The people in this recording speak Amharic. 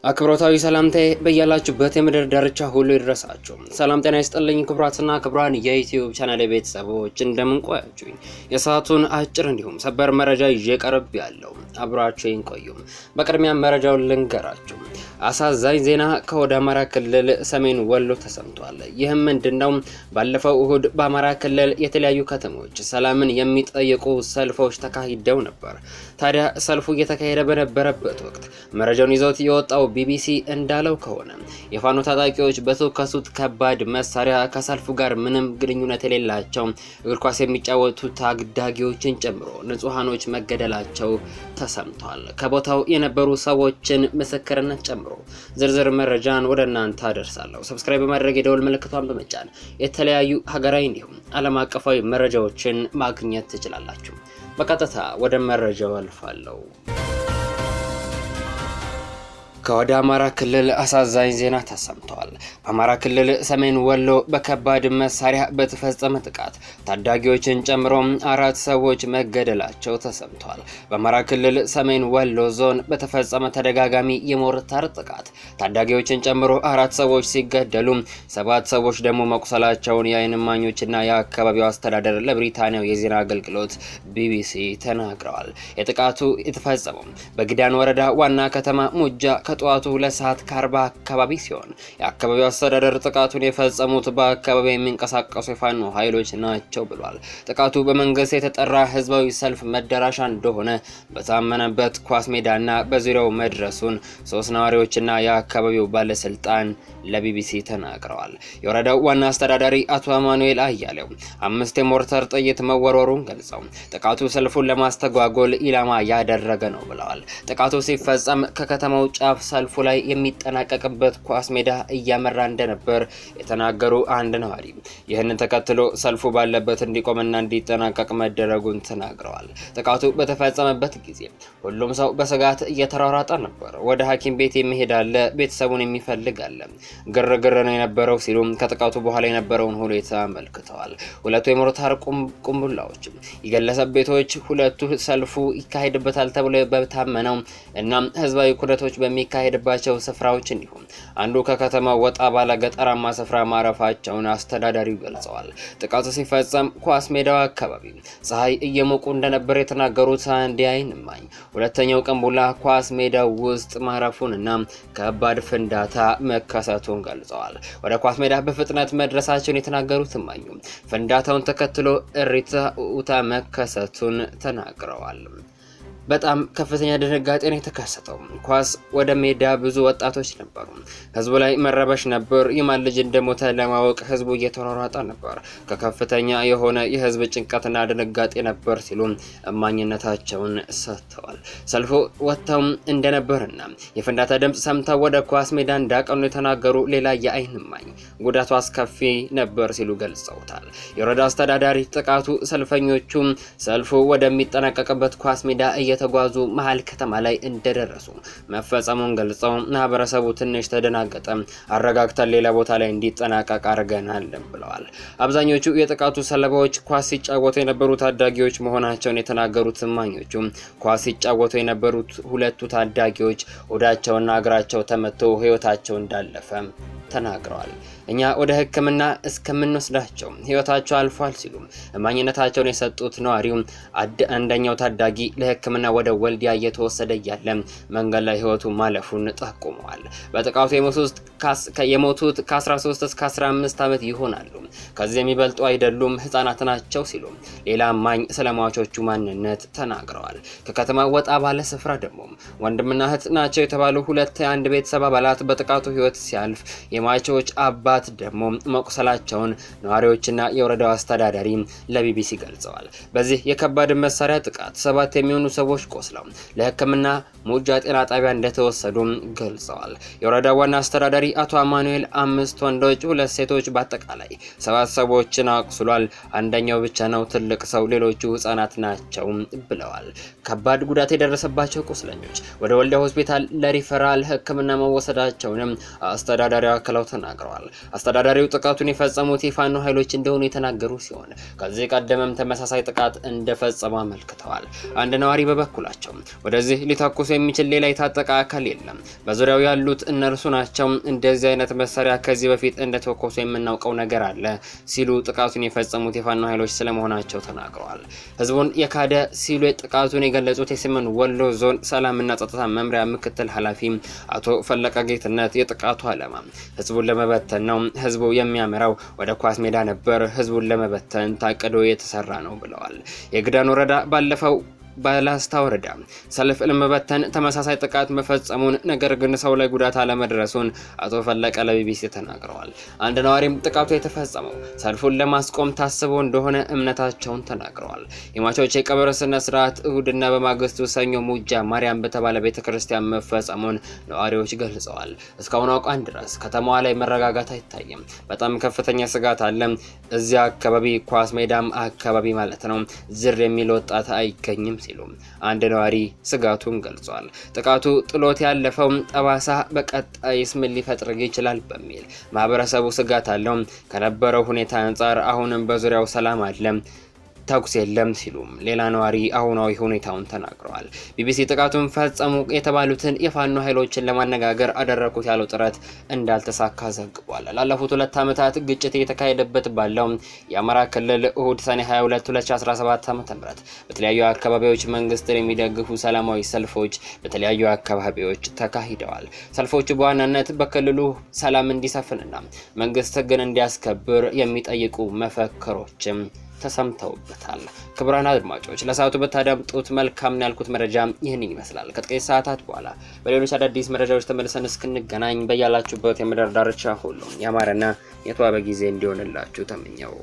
አክብሮታዊ ሰላምታዬ በያላችሁበት የምድር ዳርቻ ሁሉ ይድረሳችሁ። ሰላም ጤና ይስጥልኝ ክቡራትና ክቡራን የዩቲዩብ ቻናል ቤተሰቦች እንደምን ቆያችሁኝ? የሰዓቱን አጭር እንዲሁም ሰበር መረጃ ይዤ ቀርብ ያለው አብራችሁኝ ቆዩ። በቅድሚያ መረጃውን ልንገራችሁ። አሳዛኝ ዜና ከወደ አማራ ክልል ሰሜን ወሎ ተሰምቷል። ይህም ምንድነው? ባለፈው እሁድ በአማራ ክልል የተለያዩ ከተሞች ሰላምን የሚጠይቁ ሰልፎች ተካሂደው ነበር። ታዲያ ሰልፉ እየተካሄደ በነበረበት ወቅት መረጃውን ይዘውት የወጣው ቢቢሲ እንዳለው ከሆነ የፋኖ ታጣቂዎች በተከሱት ከባድ መሳሪያ ከሰልፉ ጋር ምንም ግንኙነት የሌላቸው እግር ኳስ የሚጫወቱ ታዳጊዎችን ጨምሮ ንጹሃኖች መገደላቸው ተሰምቷል። ከቦታው የነበሩ ሰዎችን ምስክርነት ጨምሮ ዝርዝር መረጃን ወደ እናንተ አደርሳለሁ። ሰብስክራይብ በማድረግ የደወል ምልክቷን በመጫን የተለያዩ ሀገራዊ እንዲሁም ዓለም አቀፋዊ መረጃዎችን ማግኘት ትችላላችሁ። በቀጥታ ወደ መረጃው አልፋለሁ። ከወደ አማራ ክልል አሳዛኝ ዜና ተሰምቷል። በአማራ ክልል ሰሜን ወሎ በከባድ መሳሪያ በተፈጸመ ጥቃት ታዳጊዎችን ጨምሮ 4 ሰዎች መገደላቸው ተሰምቷል። በአማራ ክልል ሰሜን ወሎ ዞን በተፈጸመ ተደጋጋሚ የሞርታር ጥቃት ታዳጊዎችን ጨምሮ 4 ሰዎች ሲገደሉ 7 ሰዎች ደግሞ መቁሰላቸውን የዓይን እማኞችና የአካባቢው አስተዳደር ለብሪታንያው የዜና አገልግሎት ቢቢሲ ተናግረዋል። የጥቃቱ የተፈጸመው በግዳን ወረዳ ዋና ከተማ ሙጃ ከጠዋቱ 2 ሰዓት ከ40 አካባቢ ሲሆን የአካባቢው አስተዳደር ጥቃቱን የፈጸሙት በአካባቢው የሚንቀሳቀሱ የፋኖ ኃይሎች ናቸው ብሏል። ጥቃቱ በመንግስት የተጠራ ህዝባዊ ሰልፍ መዳረሻ እንደሆነ በታመነበት ኳስ ሜዳና በዙሪያው መድረሱን 3 ነዋሪዎችና የአካባቢው ባለስልጣን ለቢቢሲ ተናግረዋል። የወረዳው ዋና አስተዳዳሪ አቶ አማኑኤል አያሌው 5 የሞርተር ጥይት መወረሩን ገልጸው ጥቃቱ ሰልፉን ለማስተጓጎል ኢላማ ያደረገ ነው ብለዋል። ጥቃቱ ሲፈጸም ከከተማው ጫፍ ሰልፉ ላይ የሚጠናቀቅበት ኳስ ሜዳ እያመራ እንደነበር የተናገሩ አንድ ነዋሪ ይህንን ተከትሎ ሰልፉ ባለበት እንዲቆምና እንዲጠናቀቅ መደረጉን ተናግረዋል። ጥቃቱ በተፈጸመበት ጊዜ ሁሉም ሰው በስጋት እየተሯሯጠ ነበር። ወደ ሐኪም ቤት የሚሄድ አለ፣ ቤተሰቡን የሚፈልግ አለ፣ ግርግር ነው የነበረው ሲሉ ከጥቃቱ በኋላ የነበረውን ሁኔታ አመልክተዋል። ሁለቱ የሞርታር ቁምቡላዎች የግለሰብ ቤቶች፣ ሁለቱ ሰልፉ ይካሄድበታል ተብሎ በታመነው እና ህዝባዊ ኩነቶች በሚካሄድባቸው ስፍራዎች እንዲሁም አንዱ ከከተማ ወጣ ባለ ገጠራማ ስፍራ ማረፋቸውን አስተዳዳሪው ገልጸዋል። ጥቃቱ ሲፈጸም ኳስ ሜዳው አካባቢ ፀሐይ እየሞቁ እንደነበር የተናገሩት አንድ የዓይን እማኝ ሁለተኛው ቁምቡላ ኳስ ሜዳው ውስጥ ማረፉንና ከባድ ፍንዳታ መከሰቱን ገልጸዋል። ወደ ኳስ ሜዳ በፍጥነት መድረሳቸውን የተናገሩት እማኙ ፍንዳታውን ተከትሎ እሪታ መከሰቱን ተናግረዋል። በጣም ከፍተኛ ድንጋጤ ነው የተከሰተው። ኳስ ወደ ሜዳ ብዙ ወጣቶች ነበሩ። ህዝቡ ላይ መረበሽ ነበር። የማን ልጅ እንደሞተ ለማወቅ ህዝቡ እየተሯሯጠ ነበር። ከከፍተኛ የሆነ የህዝብ ጭንቀትና ድንጋጤ ነበር ሲሉ እማኝነታቸውን ሰጥተዋል። ሰልፉ ወጥተው እንደነበርና የፍንዳታ ድምጽ ሰምተው ወደ ኳስ ሜዳ እንዳቀኑ የተናገሩ ሌላ የዓይን እማኝ ጉዳቱ አስከፊ ነበር ሲሉ ገልጸውታል። የወረዳ አስተዳዳሪ ጥቃቱ ሰልፈኞቹ ሰልፉ ወደሚጠናቀቅበት ኳስ ሜዳ ተጓዙ መሃል ከተማ ላይ እንደደረሱ መፈጸሙን ገልጸው ማህበረሰቡ ትንሽ ተደናገጠ፣ አረጋግተን ሌላ ቦታ ላይ እንዲጠናቀቅ አድርገናል ብለዋል። አብዛኞቹ የጥቃቱ ሰለባዎች ኳስ ሲጫወቱ የነበሩ ታዳጊዎች መሆናቸውን የተናገሩት እማኞቹ ኳስ ሲጫወቱ የነበሩት ሁለቱ ታዳጊዎች ሆዳቸውና እግራቸው ተመቶ ህይወታቸው እንዳለፈ ተናግረዋል። እኛ ወደ ህክምና እስከምንወስዳቸው ህይወታቸው አልፏል ሲሉ እማኝነታቸውን የሰጡት ነዋሪው አንደኛው ታዳጊ ለህክምና ወደ ወልዲያ እየተወሰደ ያለ መንገድ ላይ ህይወቱ ማለፉን ጠቁመዋል። በጥቃቱ የሞቱት ከ13 እስከ 15 ዓመት ይሆናሉ፣ ከዚህ የሚበልጡ አይደሉም፣ ህፃናት ናቸው ሲሉ ሌላ እማኝ ስለሟቾቹ ማንነት ተናግረዋል። ከከተማ ወጣ ባለ ስፍራ ደግሞ ወንድምና እህት ናቸው የተባሉ ሁለት የአንድ ቤተሰብ አባላት በጥቃቱ ህይወት ሲያልፍ የሟቾች አባት ደግሞ መቁሰላቸውን ነዋሪዎችና የወረዳው አስተዳዳሪ ለቢቢሲ ገልጸዋል። በዚህ የከባድ መሳሪያ ጥቃት 7 የሚሆኑ ሰዎች ቆስለው ለህክምና ሙጃ ጤና ጣቢያ እንደተወሰዱ ገልጸዋል። የወረዳው ዋና አስተዳዳሪ አቶ አማኑኤል 5 ወንዶች 2 ሴቶች በአጠቃላይ 7 ሰዎችን አቁስሏል። አንደኛው ብቻ ነው ትልቅ ሰው፣ ሌሎቹ ህጻናት ናቸው ብለዋል። ከባድ ጉዳት የደረሰባቸው ቁስለኞች ወደ ወልዲያ ሆስፒታል ለሪፈራል ህክምና መወሰዳቸውንም አስተዳዳሪው አክለው ተናግረዋል። አስተዳዳሪው ጥቃቱን የፈጸሙት የፋኖ ኃይሎች እንደሆኑ የተናገሩ ሲሆን ከዚህ ቀደምም ተመሳሳይ ጥቃት እንደፈጸሙ አመልክተዋል። አንድ ነዋሪ በበኩላቸው ወደዚህ ሊተኩሱ የሚችል ሌላ የታጠቀ አካል የለም፣ በዙሪያው ያሉት እነርሱ ናቸው፣ እንደዚህ አይነት መሳሪያ ከዚህ በፊት እንደተኮሱ የምናውቀው ነገር አለ ሲሉ ጥቃቱን የፈጸሙት የፋኖ ኃይሎች ስለመሆናቸው ተናግረዋል። ህዝቡን የካደ ሲሉ ጥቃቱን የገለጹት የሰሜን ወሎ ዞን ሰላምና ጸጥታ መምሪያ ምክትል ኃላፊ አቶ ፈለቀ ጌትነት የጥቃቱ ዓላማ ህዝቡን ለመበተን ነው፣ ህዝቡ የሚያመራው ወደ ኳስ ሜዳ ነበር፣ ህዝቡን ለመበተን ታቅዶ የተሰራ ነው ብለዋል። የግዳን ወረዳ ባለፈው ባላስታ ወረዳ ሰልፍ ለመበተን ተመሳሳይ ጥቃት መፈጸሙን ነገር ግን ሰው ላይ ጉዳት አለመድረሱን አቶ ፈለቀ ለቢቢሲ ተናግረዋል። አንድ ነዋሪም ጥቃቱ የተፈጸመው ሰልፉን ለማስቆም ታስቦ እንደሆነ እምነታቸውን ተናግረዋል። የሟቾች የቀብር ስነ ስርዓት እሁድና በማግስቱ ሰኞ ሙጃ ማርያም በተባለ ቤተክርስቲያን መፈጸሙን ነዋሪዎች ገልጸዋል። እስካሁን አውቃን ድረስ ከተማዋ ላይ መረጋጋት አይታይም፣ በጣም ከፍተኛ ስጋት አለ። እዚያ አካባቢ ኳስ ሜዳም አካባቢ ማለት ነው ዝር የሚል ወጣት አይገኝም ሲሉ አንድ ነዋሪ ስጋቱን ገልጿል። ጥቃቱ ጥሎት ያለፈው ጠባሳ በቀጣይስ ምን ሊፈጥር ይችላል በሚል ማህበረሰቡ ስጋት አለው። ከነበረው ሁኔታ አንጻር አሁንም በዙሪያው ሰላም አለ፣ ተኩስ የለም ሲሉም ሌላ ነዋሪ አሁናዊ ሁኔታውን ተናግረዋል። ቢቢሲ ጥቃቱን ፈጸሙ የተባሉትን የፋኖ ኃይሎችን ለማነጋገር አደረኩት ያለው ጥረት እንዳልተሳካ ዘግቧል። ላለፉት 2 ዓመታት ግጭት እየተካሄደበት ባለው የአማራ ክልል እሁድ ሰኔ 22 2017 ዓ.ም በተለያዩ አካባቢዎች መንግስትን የሚደግፉ ሰላማዊ ሰልፎች በተለያዩ አካባቢዎች ተካሂደዋል። ሰልፎቹ በዋናነት በክልሉ ሰላም እንዲሰፍንና መንግስት ህግን እንዲያስከብር የሚጠይቁ መፈክሮችም ተሰምተውበታል። ክቡራን አድማጮች ለሰዓቱ በታዳምጡት መልካም ነው ያልኩት መረጃ ይህንን ይመስላል። ከጥቂት ሰዓታት በኋላ በሌሎች አዳዲስ መረጃዎች ተመልሰን እስክንገናኝ በያላችሁበት የምድር ዳርቻ ሁሉ ያማረና የተዋበ ጊዜ እንዲሆንላችሁ ተመኘው።